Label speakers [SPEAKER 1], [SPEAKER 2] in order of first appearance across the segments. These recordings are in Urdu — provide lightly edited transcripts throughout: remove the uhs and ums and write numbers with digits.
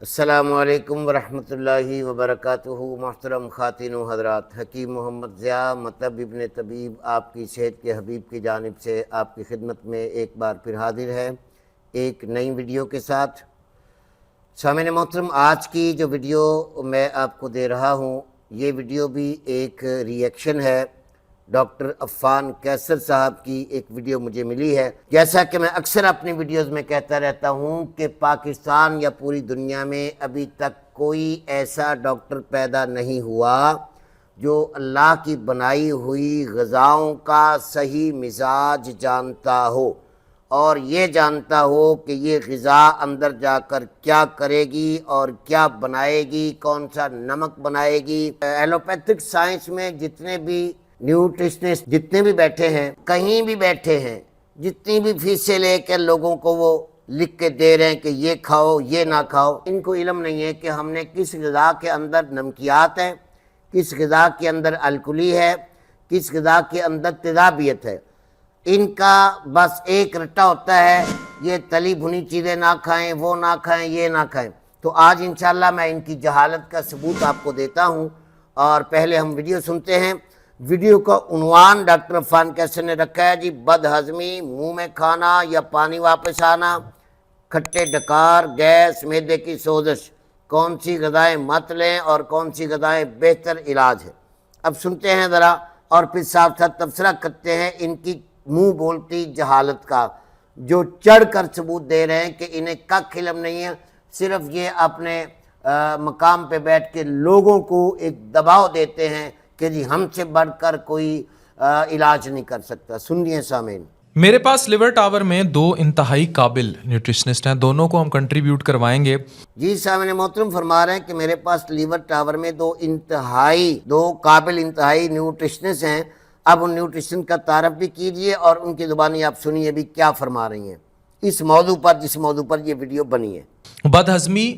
[SPEAKER 1] السلام علیکم ورحمۃ اللہ وبرکاتہ۔ محترم خواتین و حضرات، حکیم محمد ضیاء مطب ابن طبیب آپ کی صحت کے حبیب کی جانب سے آپ کی خدمت میں ایک بار پھر حاضر ہے ایک نئی ویڈیو کے ساتھ۔ سامعین محترم، آج کی جو ویڈیو میں آپ کو دے رہا ہوں یہ ویڈیو بھی ایک ریئیکشن ہے۔ ڈاکٹر عفان قیصر صاحب کی ایک ویڈیو مجھے ملی ہے۔ جیسا کہ میں اکثر اپنی ویڈیوز میں کہتا رہتا ہوں کہ پاکستان یا پوری دنیا میں ابھی تک کوئی ایسا ڈاکٹر پیدا نہیں ہوا جو اللہ کی بنائی ہوئی غذاؤں کا صحیح مزاج جانتا ہو اور یہ جانتا ہو کہ یہ غذا اندر جا کر کیا کرے گی اور کیا بنائے گی، کون سا نمک بنائے گی۔ ایلوپیتھک سائنس میں جتنے بھی نیوٹریشنسٹ جتنے بھی بیٹھے ہیں، کہیں بھی بیٹھے ہیں، جتنی بھی فیسیں لے کے لوگوں کو وہ لکھ کے دے رہے ہیں کہ یہ کھاؤ یہ نہ کھاؤ، ان کو علم نہیں ہے کہ ہم نے کس غذا کے اندر نمکیات ہے، کس غذا کے اندر الکلی ہے، کس غذا کے اندر تیزابیت ہے۔ ان کا بس ایک رٹا ہوتا ہے، یہ تلی بھنی چیزیں نہ کھائیں، وہ نہ کھائیں، یہ نہ کھائیں۔ تو آج انشاءاللہ میں ان کی جہالت کا ثبوت آپ کو دیتا ہوں، اور پہلے ہم ویڈیو سنتے ہیں۔ ویڈیو کا عنوان ڈاکٹر عفان قیصر نے رکھا ہے جی، بد ہضمی، منہ میں کھانا یا پانی واپس آنا، کھٹے ڈکار، گیس، معدے کی سوزش، کون سی غذائیں مت لیں اور کون سی غذائیں بہتر علاج ہے۔ اب سنتے ہیں ذرا، اور پھر ساتھ ساتھ تبصرہ کرتے ہیں ان کی منہ بولتی جہالت کا، جو چڑھ کر ثبوت دے رہے ہیں کہ انہیں کک علم نہیں ہے، صرف یہ اپنے مقام پہ بیٹھ کے لوگوں کو ایک دباؤ دیتے ہیں کہ جی ہم سے بڑھ کر کوئی علاج نہیں کر سکتا۔ سنیے سامعین۔
[SPEAKER 2] میرے پاس لیور ٹاور میں دو انتہائی قابل نیوٹریشنسٹ ہیں، دونوں کو ہم کنٹریبیوٹ کروائیں گے۔
[SPEAKER 1] جی سامعین محترم فرما رہے ہیں کہ میرے پاس لیور ٹاور میں دو قابل انتہائی نیوٹریشنسٹ ہیں۔ اب ان نیوٹریشن کا تعارف بھی کیجئے اور ان کی زبانی آپ سنیے بھی کیا فرما رہی ہیں اس موضوع پر، جس موضوع پر یہ ویڈیو بنی ہے۔
[SPEAKER 2] بد ہضمی،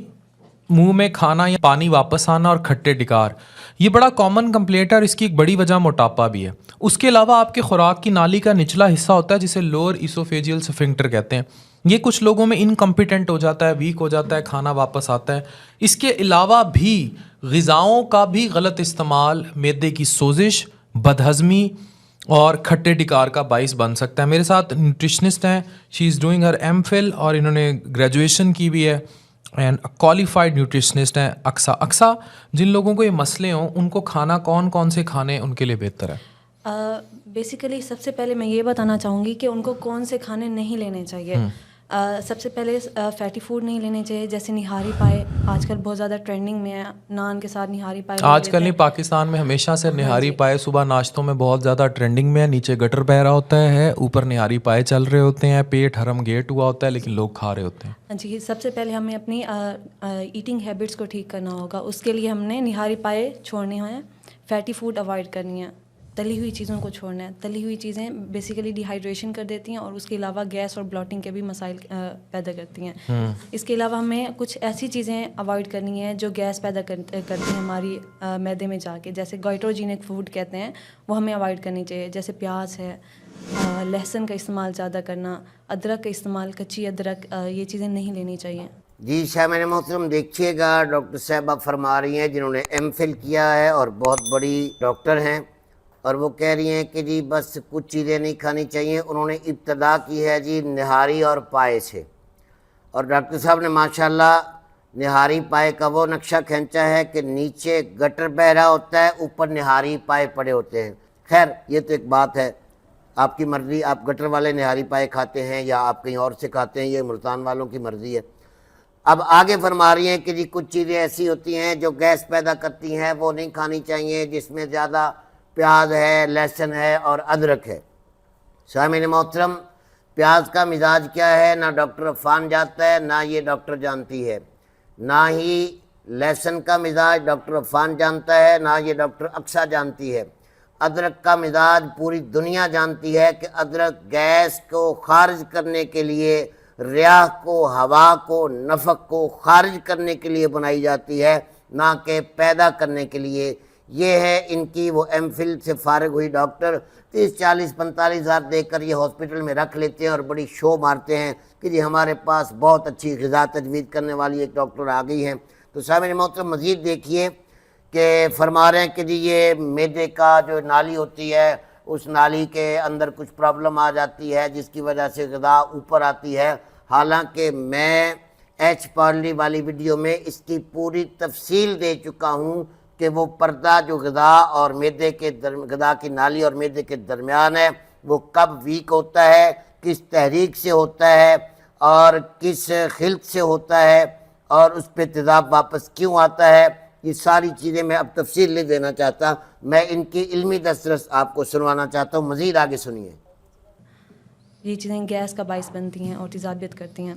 [SPEAKER 2] منہ میں کھانا یا پانی واپس آنا اور کھٹے ڈکار، یہ بڑا کامن کمپلینٹ ہے اور اس کی ایک بڑی وجہ موٹاپا بھی ہے۔ اس کے علاوہ آپ کے خوراک کی نالی کا نچلا حصہ ہوتا ہے جسے لوور ایسوفیجیل سفنکٹر کہتے ہیں، یہ کچھ لوگوں میں انکمپیٹنٹ ہو جاتا ہے، ویک ہو جاتا ہے، کھانا واپس آتا ہے۔ اس کے علاوہ بھی غذاؤں کا بھی غلط استعمال معدے کی سوزش، بد ہضمی اور کھٹے ڈکار کا باعث بن سکتا ہے۔ میرے ساتھ نیوٹریشنسٹ ہیں، شی is doing Hare M Phil اور انہوں نے گریجویشن کی بھی ہے، اینڈ کوالیفائڈ نیوٹریشنسٹ ہیں۔ اکثر جن لوگوں کو یہ مسئلے ہوں ان کو کھانا کون سے کھانے ان کے لیے بہتر ہے؟
[SPEAKER 3] بیسیکلی سب سے پہلے میں یہ بتانا چاہوں گی کہ ان کو کون سے کھانے نہیں لینے چاہیے۔ سب سے پہلے فیٹی فوڈ نہیں لینے چاہیے، جیسے نہاری پائے آج کل بہت زیادہ ٹرینڈنگ میں ہے، نان کے ساتھ نہاری پائے
[SPEAKER 2] آج کل نہیں، پاکستان میں ہمیشہ سے نہاری پائے صبح ناشتوں میں بہت زیادہ ٹرینڈنگ میں ہے۔ نیچے گٹر بہ رہا ہوتا ہے، اوپر نہاری پائے چل رہے ہوتے ہیں، پیٹ حرم گیٹ ہوا ہوتا ہے لیکن لوگ کھا رہے ہوتے ہیں۔
[SPEAKER 3] جی، سب سے پہلے ہمیں اپنی ایٹنگ ہیبٹس کو ٹھیک کرنا ہوگا۔ اس کے لیے ہم نے نہاری پائے چھوڑنے ہیں، فیٹی فوڈ اوائڈ کرنی ہے، تلی ہوئی چیزوں کو چھوڑنا ہے۔ تلی ہوئی چیزیں بیسیکلی ڈی ہائیڈریشن کر دیتی ہیں اور اس کے علاوہ گیس اور بلاٹنگ کے بھی مسائل پیدا کرتی ہیں۔ اس کے علاوہ ہمیں کچھ ایسی چیزیں اوائڈ کرنی ہیں جو گیس پیدا کرتی ہیں ہماری معدے میں جا کے، جیسے گائٹروجینک فوڈ کہتے ہیں، وہ ہمیں اوائڈ کرنی چاہیے، جیسے پیاز ہے، لہسن کا استعمال زیادہ کرنا، ادرک کا استعمال، کچی ادرک، یہ چیزیں نہیں لینی چاہیے۔
[SPEAKER 1] جی سامعین محترم دیکھیے گا، ڈاکٹر صاحبہ فرما رہی ہیں جنہوں نے ایم فل کیا ہے اور بہت بڑی ڈاکٹر ہیں، اور وہ کہہ رہی ہیں کہ جی بس کچھ چیزیں نہیں کھانی چاہیے۔ انہوں نے ابتدا کی ہے جی نہاری اور پائے سے، اور ڈاکٹر صاحب نے ماشاءاللہ نہاری پائے کا وہ نقشہ کھینچا ہے کہ نیچے گٹر بہ رہا ہوتا ہے، اوپر نہاری پائے پڑے ہوتے ہیں۔ خیر یہ تو ایک بات ہے، آپ کی مرضی، آپ گٹر والے نہاری پائے کھاتے ہیں یا آپ کہیں اور سے کھاتے ہیں، یہ ملتان والوں کی مرضی ہے۔ اب آگے فرما رہی ہیں کہ جی کچھ چیزیں ایسی ہوتی ہیں جو گیس پیدا کرتی ہیں، وہ نہیں کھانی چاہیے، جس میں زیادہ پیاز ہے، لہسن ہے اور ادرک ہے۔ سامعین محترم، پیاز کا مزاج کیا ہے نہ ڈاکٹر عفان جانتا ہے، نہ یہ ڈاکٹر جانتی ہے، نہ ہی لہسن کا مزاج ڈاکٹر عفان جانتا ہے، نہ یہ ڈاکٹر اقصیٰ جانتی ہے۔ ادرک کا مزاج پوری دنیا جانتی ہے کہ ادرک گیس کو خارج کرنے کے لیے، ریاح کو، ہوا کو، نفق کو خارج کرنے کے لیے بنائی جاتی ہے، نہ کہ پیدا کرنے کے لیے۔ یہ ہے ان کی وہ ایم فل سے فارغ ہوئی ڈاکٹر، 30 40 45 ہزار دے کر یہ ہاسپٹل میں رکھ لیتے ہیں اور بڑی شو مارتے ہیں کہ جی ہمارے پاس بہت اچھی غذا تجویز کرنے والی ایک ڈاکٹر آ گئی ہیں۔ تو سامعین محترم مزید دیکھیے کہ فرما رہے ہیں کہ جی یہ معدے کا جو نالی ہوتی ہے اس نالی کے اندر کچھ پرابلم آ جاتی ہے جس کی وجہ سے غذا اوپر آتی ہے، حالانکہ میں ایچ پارلی والی ویڈیو میں اس کی پوری تفصیل دے چکا ہوں کہ وہ پردہ جو غذا اور معدے کے غذا کی نالی اور معدے کے درمیان ہے وہ کب ویک ہوتا ہے، کس تحریک سے ہوتا ہے اور کس خلق سے ہوتا ہے اور اس پہ تیزاب واپس کیوں آتا ہے۔ یہ ساری چیزیں میں اب تفصیل نہیں دینا چاہتا، میں ان کی علمی دسترس آپ کو سنوانا چاہتا ہوں، مزید آگے سنیے۔
[SPEAKER 3] یہ چیزیں گیس کا باعث بنتی ہیں اور تیزابیت کرتی ہیں۔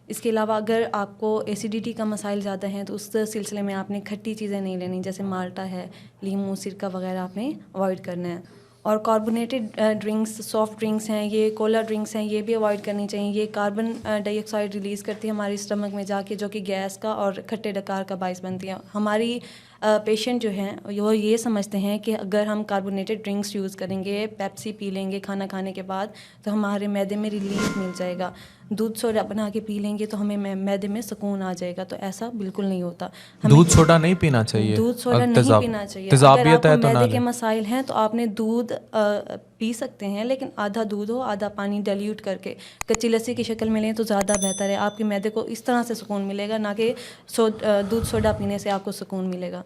[SPEAKER 3] اس کے علاوہ اگر آپ کو ایسیڈیٹی کا مسائل زیادہ ہیں تو اس سلسلے میں آپ نے کھٹی چیزیں نہیں لینی، جیسے مالٹا ہے، لیمو، سرکہ وغیرہ آپ نے اوائڈ کرنا ہے۔ اور کاربونیٹڈ ڈرنکس، سافٹ ڈرنکس ہیں، یہ کولا ڈرنکس ہیں، یہ بھی اوائڈ کرنی چاہیے۔ یہ کاربن ڈائی آکسائڈ ریلیز کرتی ہے ہماری اسٹمک میں جا کے، جو کہ گیس کا اور کھٹے ڈکار کا باعث بنتی ہے۔ ہماری پیشنٹ جو ہیں وہ یہ سمجھتے ہیں کہ اگر ہم کاربونیٹڈ ڈرنکس یوز کریں گے، پیپسی پی لیں گے کھانا کھانے کے بعد تو ہمارے معدے میں ریلیف مل جائے گا، دودھ سوڈا بنا کے پی لیں گے تو ہمیں معدے میں سکون آ جائے گا، تو ایسا بالکل نہیں ہوتا۔
[SPEAKER 2] دودھ سوڈا نہیں پینا چاہیے،
[SPEAKER 3] دودھ سوڈا نہیں پینا چاہیے۔ اگر
[SPEAKER 2] تیزابیت ہے
[SPEAKER 3] آپ کو
[SPEAKER 2] تو
[SPEAKER 3] معدے کے مسائل ہیں تو آپ نے دودھ پی سکتے ہیں، لیکن آدھا دودھ ہو آدھا پانی ڈیلیوٹ کر کے کچی لسی کی شکل میں لیں تو زیادہ بہتر ہے۔ آپ کے معدے کو اس طرح سے سکون ملے گا، نہ کہ دودھ سوڈا پینے سے آپ کو سکون ملے گا۔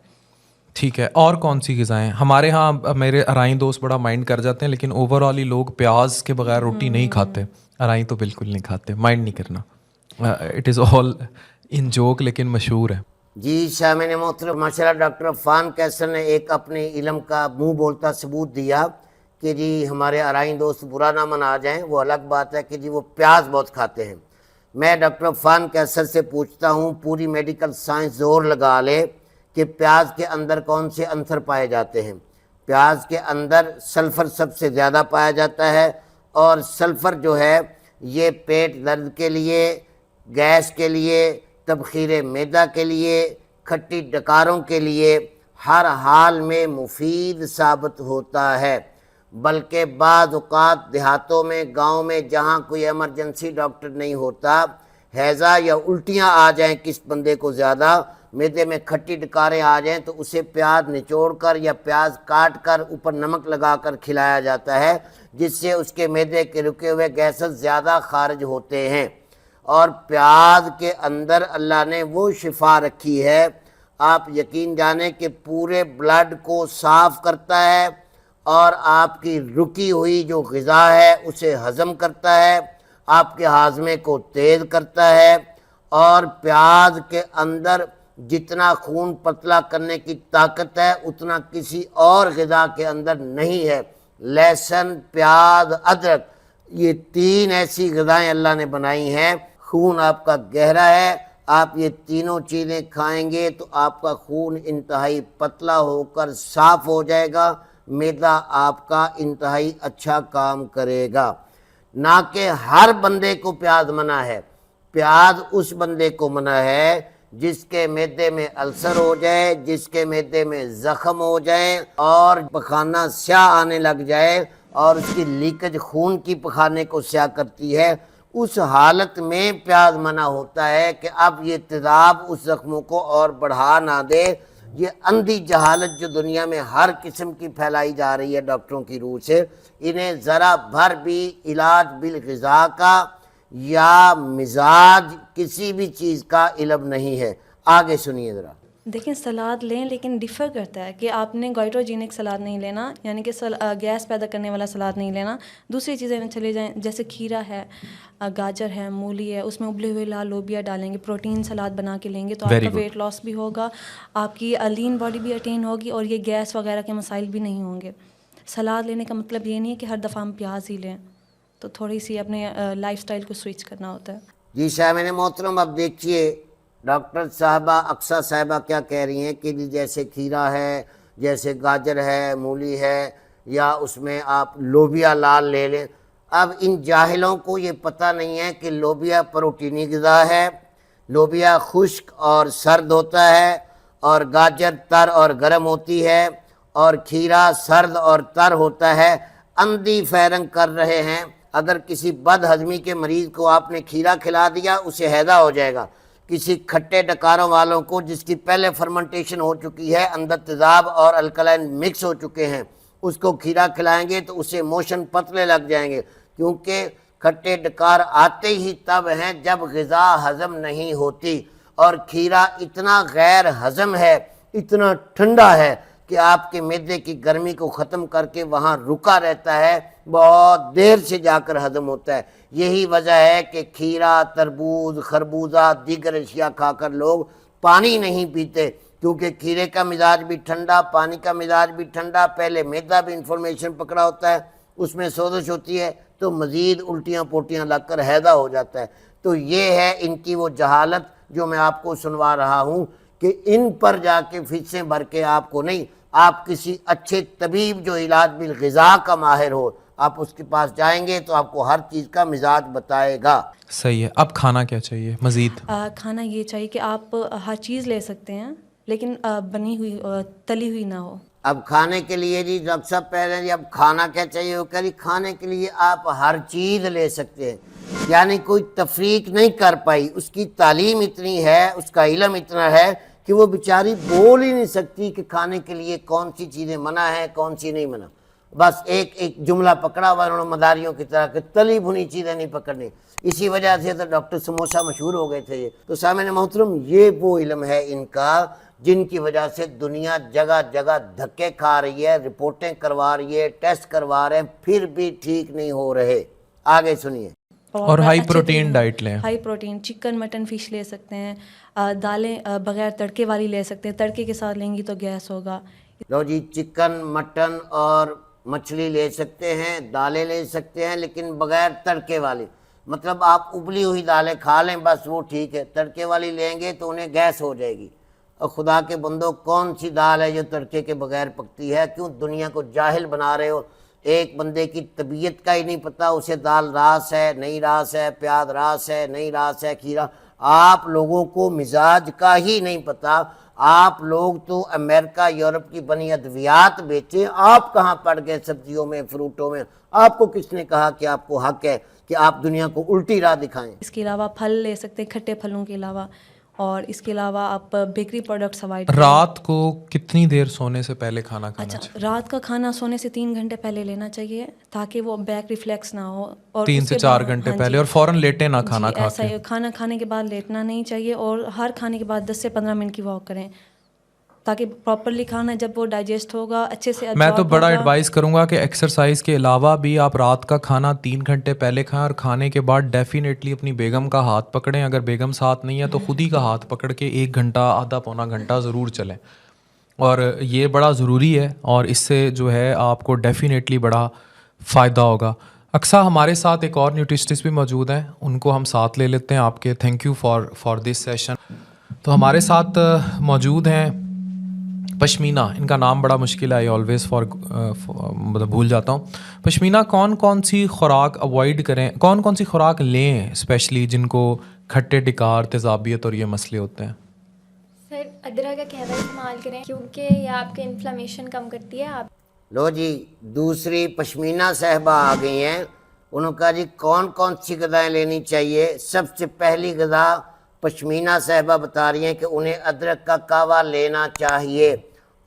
[SPEAKER 2] ٹھیک ہے، اور کون سی غذائیں ہمارے ہاں؟ میرے ارائیں دوست بڑا مائنڈ کر جاتے ہیں، لیکن اوور آل ہی لوگ پیاز کے بغیر روٹی نہیں کھاتے، ارائیں تو بالکل نہیں کھاتے، مائنڈ نہیں کرنا، it is all in joke لیکن مشہور ہے۔
[SPEAKER 1] جی سامعین محترم، ماشاءاللہ ڈاکٹر عفان کیسر نے ایک اپنے علم کا منہ بولتا ثبوت دیا کہ جی ہمارے ارائیں دوست برا نہ منا جائیں، وہ الگ بات ہے کہ جی وہ پیاز بہت کھاتے ہیں۔ میں ڈاکٹر عفان کیسر سے پوچھتا ہوں، پوری میڈیکل سائنس زور لگا لے کہ پیاز کے اندر کون سے عنصر پائے جاتے ہیں۔ پیاز کے اندر سلفر سب سے زیادہ پایا جاتا ہے، اور سلفر جو ہے یہ پیٹ درد کے لیے، گیس کے لیے، تبخیر معدہ کے لیے، کھٹی ڈکاروں کے لیے ہر حال میں مفید ثابت ہوتا ہے۔ بلکہ بعض اوقات دیہاتوں میں، گاؤں میں جہاں کوئی ایمرجنسی ڈاکٹر نہیں ہوتا، ہیضہ یا الٹیاں آ جائیں کس بندے کو زیادہ، معدے میں کھٹی ڈکاریں آ جائیں تو اسے پیاز نچوڑ کر یا پیاز کاٹ کر اوپر نمک لگا کر کھلایا جاتا ہے، جس سے اس کے معدے کے رکے ہوئے گیسز زیادہ خارج ہوتے ہیں۔ اور پیاز کے اندر اللہ نے وہ شفا رکھی ہے، آپ یقین جانیں کہ پورے بلڈ کو صاف کرتا ہے اور آپ کی رکی ہوئی جو غذا ہے اسے ہضم کرتا ہے، آپ کے ہاضمے کو تیز کرتا ہے، اور پیاز کے اندر جتنا خون پتلا کرنے کی طاقت ہے اتنا کسی اور غذا کے اندر نہیں ہے۔ لہسن، پیاز، ادرک، یہ تین ایسی غذائیں اللہ نے بنائی ہیں۔ خون آپ کا گہرا ہے، آپ یہ تینوں چیزیں کھائیں گے تو آپ کا خون انتہائی پتلا ہو کر صاف ہو جائے گا، معدہ آپ کا انتہائی اچھا کام کرے گا۔ نہ کہ ہر بندے کو پیاز منع ہے، پیاز اس بندے کو منع ہے جس کے معدے میں السر ہو جائے، جس کے معدے میں زخم ہو جائے اور پخانہ سیاہ آنے لگ جائے اور اس کی لیکج خون کی پخانے کو سیاہ کرتی ہے، اس حالت میں پیاز منع ہوتا ہے کہ اب یہ تیزاب اس زخموں کو اور بڑھا نہ دے۔ یہ اندھی جہالت جو دنیا میں ہر قسم کی پھیلائی جا رہی ہے ڈاکٹروں کی روح سے، انہیں ذرا بھر بھی علاج بالغذا کا یا مزاج کسی بھی چیز کا علم نہیں ہے۔ آگے سنیے ذرا۔
[SPEAKER 3] دیکھیں سلاد لیں لیکن ڈیفر کرتا ہے کہ آپ نے گائٹروجینک سلاد نہیں لینا، یعنی کہ گیس پیدا کرنے والا سلاد نہیں لینا، دوسری چیزیں میں چلے جائیں، جیسے کھیرا ہے، گاجر ہے، مولی ہے، اس میں ابلے ہوئے لال لوبیا ڈالیں گے، پروٹین سلاد بنا کے لیں گے تو آپ کا ویٹ لاس بھی ہوگا، آپ کی لین باڈی بھی اٹین ہوگی اور یہ گیس وغیرہ کے مسائل بھی نہیں ہوں گے۔ سلاد لینے کا مطلب یہ نہیں ہے کہ ہر دفعہ ہم پیاز ہی لیں، تو تھوڑی سی اپنے لائف سٹائل کو سوئچ کرنا ہوتا ہے۔
[SPEAKER 1] جی سامعین محترم، اب دیکھیے ڈاکٹر صاحبہ، اقصیٰ صاحبہ کیا کہہ رہی ہیں کہ جیسے کھیرا ہے، جیسے گاجر ہے، مولی ہے، یا اس میں آپ لوبیا لال لے لیں۔ اب ان جاہلوں کو یہ پتہ نہیں ہے کہ لوبیا پروٹینی غذا ہے، لوبیا خشک اور سرد ہوتا ہے، اور گاجر تر اور گرم ہوتی ہے، اور کھیرا سرد اور تر ہوتا ہے۔ اندھی فیرنگ کر رہے ہیں۔ اگر کسی بد ہضمی کے مریض کو آپ نے کھیرا کھلا دیا اسے ہیضہ ہو جائے گا. کسی کھٹے ڈکاروں والوں کو جس کی پہلے فرمنٹیشن ہو چکی ہے, اندر تیزاب اور الکلائن مکس ہو چکے ہیں, اس کو کھیرا کھلائیں گے تو اسے موشن پتلے لگ جائیں گے, کیونکہ کھٹے ڈکار آتے ہی تب ہیں جب غذا ہضم نہیں ہوتی. اور کھیرا اتنا غیر ہضم ہے, اتنا ٹھنڈا ہے کہ آپ کے معدے کی گرمی کو ختم کر کے وہاں رکا رہتا ہے, بہت دیر سے جا کر ہضم ہوتا ہے. یہی وجہ ہے کہ کھیرا, تربوز, خربوزہ, دیگر اشیاء کھا کر لوگ پانی نہیں پیتے, کیونکہ کھیرے کا مزاج بھی ٹھنڈا, پانی کا مزاج بھی ٹھنڈا, پہلے معدہ بھی انفارمیشن پکڑا ہوتا ہے, اس میں سوزش ہوتی ہے تو مزید الٹیاں پوٹیاں لگ کر ہیضہ ہو جاتا ہے. تو یہ ہے ان کی وہ جہالت جو میں آپ کو سنوا رہا ہوں کہ ان پر جا کے فیسیں بھر کے آپ کو نہیں, آپ کسی اچھے طبیب جو علاج بالغذا کا ماہر ہو, آپ اس کے پاس جائیں گے تو آپ کو ہر چیز کا مزاج بتائے گا.
[SPEAKER 2] صحیح ہے. اب کھانا کیا چاہیے مزید؟
[SPEAKER 3] کھانا یہ چاہیے کہ آپ ہر چیز لے سکتے ہیں لیکن بنی ہوئی تلی ہوئی نہ ہو.
[SPEAKER 1] اب کھانے کے لیے جی ڈاکٹر صاحب پہلے جی اب کھانا کیا چاہیے, وہ کہہ رہی کھانے کے لیے آپ ہر چیز لے سکتے ہیں, یعنی کوئی تفریق نہیں کر پائی. اس کی تعلیم اتنی ہے, اس کا علم اتنا ہے کہ وہ بیچاری بول ہی نہیں سکتی کہ کھانے کے لیے کون سی چیزیں منع ہیں کون سی نہیں منع. بس ایک جملہ پکڑا ہوا انہوں نے مداریوں کی طرح کہ تلی بھنی چیزیں نہیں پکڑنی. اسی وجہ سے تو ڈاکٹر سموسا مشہور ہو گئے تھے. یہ تو سامعین محترم, یہ وہ علم ہے ان کا جن کی وجہ سے دنیا جگہ جگہ دھکے کھا رہی ہے, رپورٹیں کروا رہی ہے, ٹیسٹ کروا رہے ہیں, پھر بھی ٹھیک نہیں ہو رہے. آگے سنیے.
[SPEAKER 2] اور ہائی پروٹین ڈائٹ لیں.
[SPEAKER 3] High protein chicken, mutton, fish لے سکتے ہیں. دالیں بغیر تڑکے والی لے سکتے ہیں, تڑکے کے ساتھ لیں گی تو گیس ہوگا.
[SPEAKER 1] لو جی, چکن, مٹن اور مچھلی لے سکتے ہیں, دالیں لے سکتے ہیں, لیکن بغیر تڑکے والی. مطلب آپ ابلی ہوئی دالیں کھا لیں بس وہ ٹھیک ہے, تڑکے والی لیں گے تو انہیں گیس ہو جائے گی. اور خدا کے بندوں, کون سی دال ہے جو تڑکے کے بغیر پکتی ہے؟ کیوں دنیا کو جاہل بنا رہے ہو؟ ایک بندے کی طبیعت کا ہی نہیں پتہ, اسے دال راس ہے نہیں راس ہے, پیاز راس ہے نہیں راس ہے, کھیرا. آپ لوگوں کو مزاج کا ہی نہیں پتہ. آپ لوگ تو امریکہ یورپ کی بنی ادویات بیچیں, آپ کہاں پڑ گئے سبزیوں میں فروٹوں میں؟ آپ کو کس نے کہا کہ آپ کو حق ہے کہ آپ دنیا کو الٹی راہ دکھائیں؟
[SPEAKER 3] اس کے علاوہ پھل لے سکتے ہیں, کھٹے پھلوں کے علاوہ. اور اس کے علاوہ آپ بیکری پروڈکٹس اوائڈ کریں.
[SPEAKER 2] رات کو کتنی دیر سونے سے پہلے کھانا کھانا
[SPEAKER 3] اچھا,
[SPEAKER 2] چاہیے؟
[SPEAKER 3] رات کا کھانا سونے سے 3 گھنٹے پہلے لینا چاہیے تاکہ وہ بیک ریفلیکس نہ ہو. اور
[SPEAKER 2] 3 سے 4 گھنٹے پہلے, اور فوراً لیٹے نہ کھانا کھا
[SPEAKER 3] ایسا
[SPEAKER 2] کے.
[SPEAKER 3] ہی کھانا کھانے کے بعد لیٹنا نہیں چاہیے, اور ہر کھانے کے بعد 10 سے 15 منٹ کی واک کریں تاکہ پراپرلی کھانا جب وہ ڈائجسٹ ہوگا اچھے سے.
[SPEAKER 2] میں تو بڑا ایڈوائز کروں گا کہ ایکسرسائز کے علاوہ بھی آپ رات کا کھانا 3 گھنٹے پہلے کھائیں, اور کھانے کے بعد ڈیفینیٹلی اپنی بیگم کا ہاتھ پکڑیں. اگر بیگم ساتھ نہیں ہے تو خود ہی کا ہاتھ پکڑ کے 1 گھنٹہ, آدھا پونا گھنٹہ ضرور چلیں. اور یہ بڑا ضروری ہے, اور اس سے جو ہے آپ کو ڈیفینیٹلی بڑا فائدہ ہوگا. اکثر ہمارے ساتھ ایک اور نیوٹریشنسٹ بھی موجود ہیں, ان کو ہم ساتھ لے لیتے ہیں آپ کے. Thank you for this session. تو ہمارے ساتھ موجود ہیں پشمینہ. ان کا نام بڑا مشکل ہے, آئی آلویز مطلب بھول جاتا ہوں. پشمینہ, کون کون سی خوراک اوائڈ کریں, کون کون سی خوراک لیں اسپیشلی جن کو کھٹے ڈکار, تیزابیت اور یہ مسئلے ہوتے ہیں؟
[SPEAKER 4] سر, ادرک کا قہوہ استعمال کریں کیونکہ یہ آپ کے انفلیمیشن کم کرتی ہے. آپ
[SPEAKER 1] لو جی, دوسری پشمینہ صاحبہ آ گئی ہیں. انہوں نے کہا جی کون کون سی غذائیں لینی چاہیے. سب سے پہلی غذا پشمینہ صاحبہ بتا رہی ہیں کہ انہیں ادرک کا قہوہ لینا چاہیے.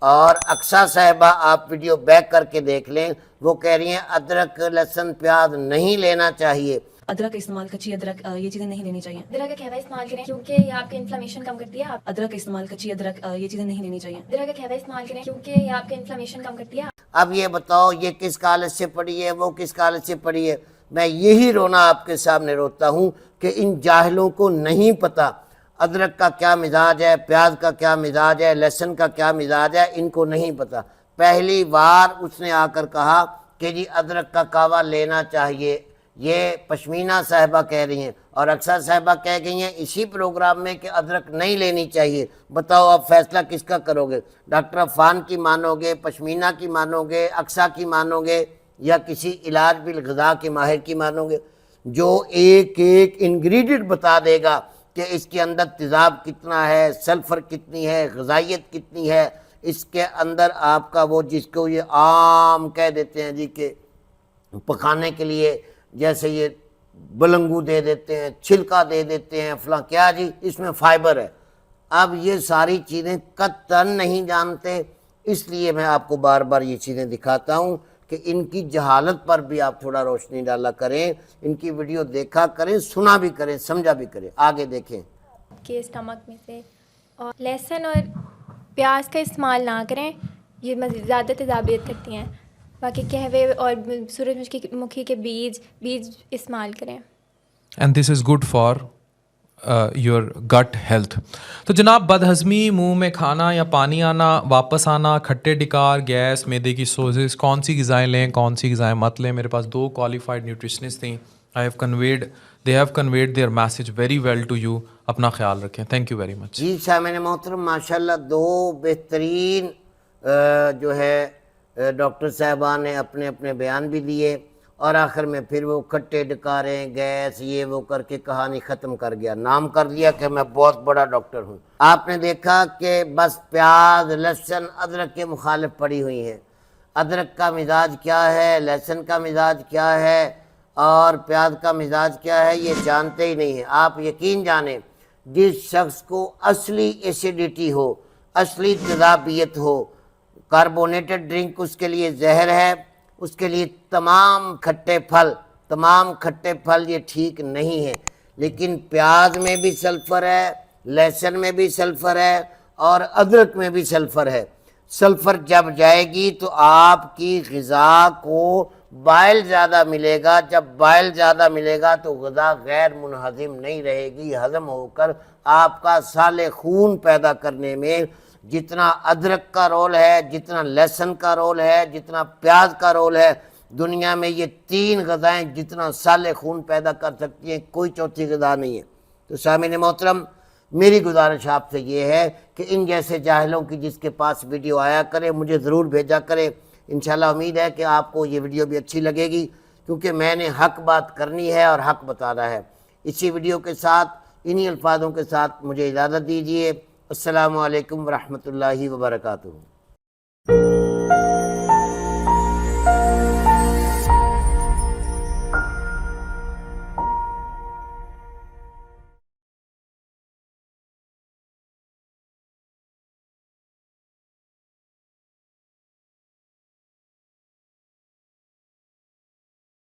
[SPEAKER 1] اور اقصیٰ صاحبہ, آپ ویڈیو بیک کر کے دیکھ لیں, وہ کہہ رہی ہیں ادرک, لہسن, پیاز نہیں لینا چاہیے.
[SPEAKER 3] ادرک استعمال, کچی ادرک, یہ چیزیں نہیں لینی چاہیے.
[SPEAKER 4] ادرک کا قہوہ استعمال کریں کیونکہ یہ آپ کے انفلیمیشن کم کرتی ہے. آپ
[SPEAKER 3] ادرک استعمال, کچی ادرک, یہ چیزیں نہیں لینی چاہیے.
[SPEAKER 4] ادرک کا قہوہ استعمال کریں کیونکہ یہ آپ کے انفلیمیشن کم کرتی ہے.
[SPEAKER 1] اب یہ بتاؤ یہ کس کالج سے پڑھی ہے, وہ کس کالج سے پڑھی ہے؟ میں یہی رونا آپ کے سامنے روتا ہوں کہ ان جاہلوں کو نہیں پتہ ادرک کا کیا مزاج ہے, پیاز کا کیا مزاج ہے, لہسن کا کیا مزاج ہے, ان کو نہیں پتہ. پہلی بار اس نے آ کر کہا کہ جی ادرک کا قہوہ لینا چاہیے. یہ پشمینہ صاحبہ کہہ رہی ہیں, اور اکثر صاحبہ کہہ گئی ہیں اسی پروگرام میں کہ ادرک نہیں لینی چاہیے. بتاؤ اب فیصلہ کس کا کرو گے؟ ڈاکٹر عفان کی مانو گے, پشمینہ کی مانو گے, اقصیٰ کی مانو گے, یا کسی علاج بالغذا کے ماہر کی مانو گے جو ایک ایک انگریڈینٹ بتا دے گا کہ اس کے اندر تیزاب کتنا ہے, سلفر کتنی ہے, غذائیت کتنی ہے, اس کے اندر آپ کا وہ جس کو یہ عام کہہ دیتے ہیں جی کہ پکانے کے لیے جیسے یہ بلنگو دے دیتے ہیں، چھلکا دے دیتے ہیں، فلاں کیا جی اس میں فائبر ہے. اب یہ ساری چیزیں قطعاً نہیں جانتے، اس لیے میں آپ کو بار بار یہ چیزیں دکھاتا ہوں کہ ان کی جہالت پر بھی آپ تھوڑا روشنی ڈالا کریں، ان کی ویڈیو دیکھا کریں، سنا بھی کریں، سمجھا بھی کریں. آگے دیکھیں.
[SPEAKER 4] کے اسٹمک میں سے. اور لہسن اور پیاز کا استعمال نہ کریں، یہ زیادہ تیزابیت کرتی ہیں. باقی قہوے اور سورج مکھی کے بیج استعمال کریں.
[SPEAKER 2] And this is good for your گٹ ہیلتھ. تو جناب، بد ہضمی، منہ میں کھانا یا پانی آنا، واپس آنا، کھٹے ڈکار، گیس، میدے کی سوزش، کون سی غذائیں لیں، کون سی غذائیں مت لیں؟ میرے پاس 2 qualified nutritionists تھیں. they have conveyed their message very well to you. اپنا خیال رکھیں. Thank you very much.
[SPEAKER 1] جی سامعین محترم، ماشاءاللہ 2 بہترین جو ہے ڈاکٹر صاحبان نے اپنے اپنے بیان بھی دیے، اور آخر میں پھر وہ کھٹے ڈکاریں، گیس، یہ وہ کر کے کہانی ختم کر گیا، نام کر لیا کہ میں بہت بڑا ڈاکٹر ہوں. آپ نے دیکھا کہ بس پیاز، لہسن، ادرک کے مخالف پڑی ہوئی ہیں. ادرک کا مزاج کیا ہے، لہسن کا مزاج کیا ہے اور پیاز کا مزاج کیا ہے، یہ جانتے ہی نہیں ہیں. آپ یقین جانیں، جس شخص کو اصلی ایسیڈیٹی ہو، اصلی تیزابیت ہو، کاربونیٹڈ ڈرنک اس کے لیے زہر ہے، اس کے لیے تمام کھٹے پھل یہ ٹھیک نہیں ہے. لیکن پیاز میں بھی سلفر ہے، لہسن میں بھی سلفر ہے اور ادرک میں بھی سلفر ہے. سلفر جب جائے گی تو آپ کی غذا کو بائل زیادہ ملے گا. جب بائل زیادہ ملے گا تو غذا غیر منہضم نہیں رہے گی، ہضم ہو کر آپ کا سالے خون پیدا کرنے میں جتنا ادرک کا رول ہے، جتنا لہسن کا رول ہے، جتنا پیاز کا رول ہے، دنیا میں یہ 3 غذائیں جتنا سالے خون پیدا کر سکتی ہیں، کوئی چوتھی غذا نہیں ہے. تو سامعین محترم، میری گزارش آپ سے یہ ہے کہ ان جیسے جاہلوں کی جس کے پاس ویڈیو آیا کرے، مجھے ضرور بھیجا کرے. انشاءاللہ امید ہے کہ آپ کو یہ ویڈیو بھی اچھی لگے گی، کیونکہ میں نے حق بات کرنی ہے اور حق بتانا ہے. اسی ویڈیو کے ساتھ، انہی الفاظوں کے ساتھ مجھے اجازت دیجیے. السلام علیکم ورحمۃ اللہ وبرکاتہ.